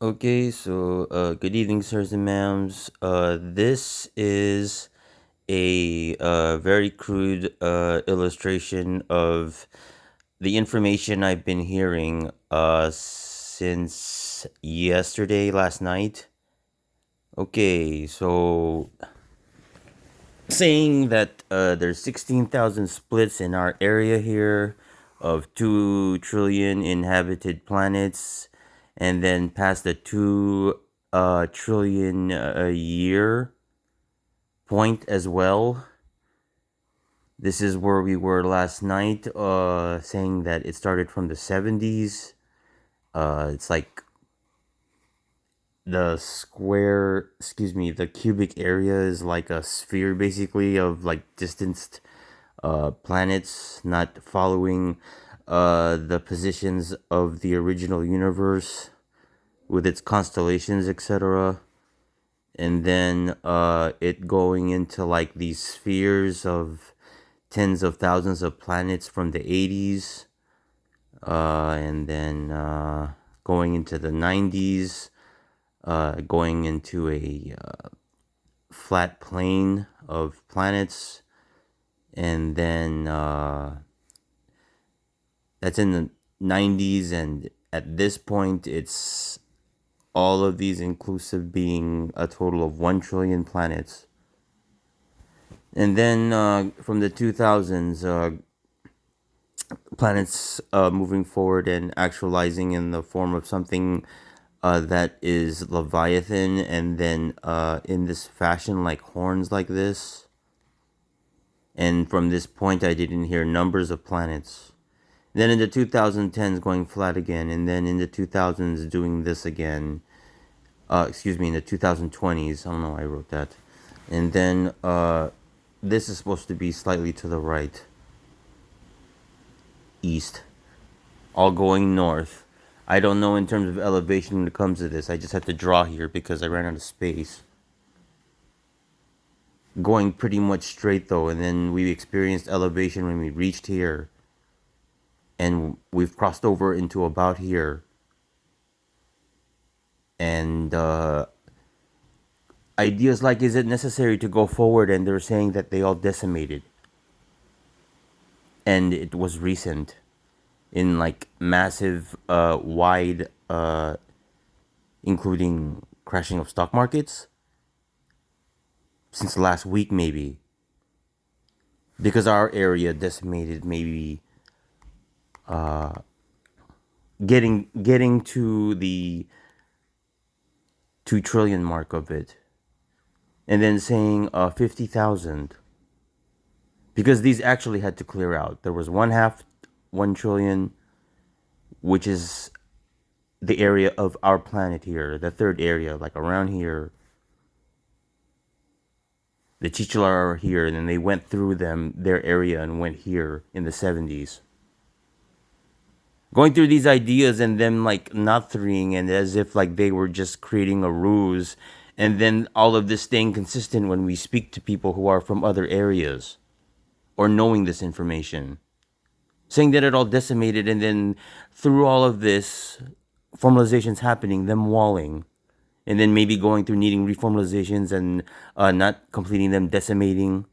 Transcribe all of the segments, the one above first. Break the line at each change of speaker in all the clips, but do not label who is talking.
Okay, so good evening, sirs and ma'ams. This is a very crude illustration of the information I've been hearing since yesterday, last night. Okay, so saying that there's 16,000 splits in our area here of 2 trillion inhabited planets, and then past the 2 trillion a year point as well. This is where we were last night, saying that it started from the 70s. It's like the cubic area is like a sphere basically of like distanced planets, not following the positions of the original universe with its constellations, etc. And then it going into like these spheres of tens of thousands of planets from the 80s, and then going into the 90s, going into a flat plane of planets, and then that's in the 90s, and at this point it's all of these inclusive being a total of 1 trillion planets. And then from the 2000s, planets moving forward and actualizing in the form of something that is Leviathan, and then in this fashion, like horns like this. And from this point, I didn't hear numbers of planets. Then in the 2010s, going flat again, and then in the 2000s, doing this again. Excuse me, in the 2020s. I don't know why I wrote that. And then this is supposed to be slightly to the right, east, all going north. I don't know in terms of elevation when it comes to this. I just had to draw here because I ran out of space. Going pretty much straight though, and then we experienced elevation when we reached here, and we've crossed over into about here. And ideas like, is it necessary to go forward? And they're saying that they all decimated, and it was recent, in like massive, wide, including crashing of stock markets since last week, maybe, because our area decimated, maybe getting to the 2 trillion mark of it, and then saying 50,000, because these actually had to clear out. There was 1 trillion, which is the area of our planet here, the third area, like around here. The Chichila are here, and then they went through their area, and went here in the 70s. Going through these ideas and them like not threeing, and as if like they were just creating a ruse, and then all of this staying consistent when we speak to people who are from other areas or knowing this information, saying that it all decimated, and then through all of this formalizations happening, them walling, and then maybe going through needing reformalizations and not completing them, decimating,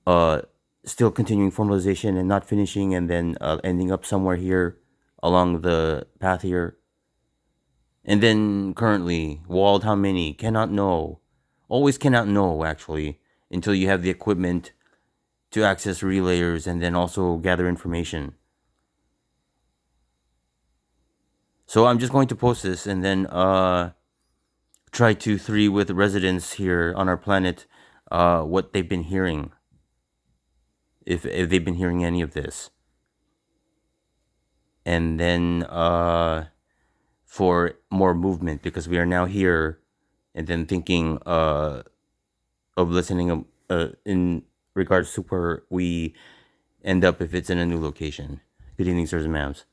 uh, still continuing formalization and not finishing, and then ending up somewhere here along the path here. And then currently, walled how many? Cannot know. Always cannot know, actually, until you have the equipment to access relayers and then also gather information. So I'm just going to post this, and then try to three with residents here on our planet what they've been hearing, if they've been hearing any of this. And then for more movement, because we are now here, and then thinking of listening in regards to where we end up if it's in a new location. Good evening, sirs and ma'ams.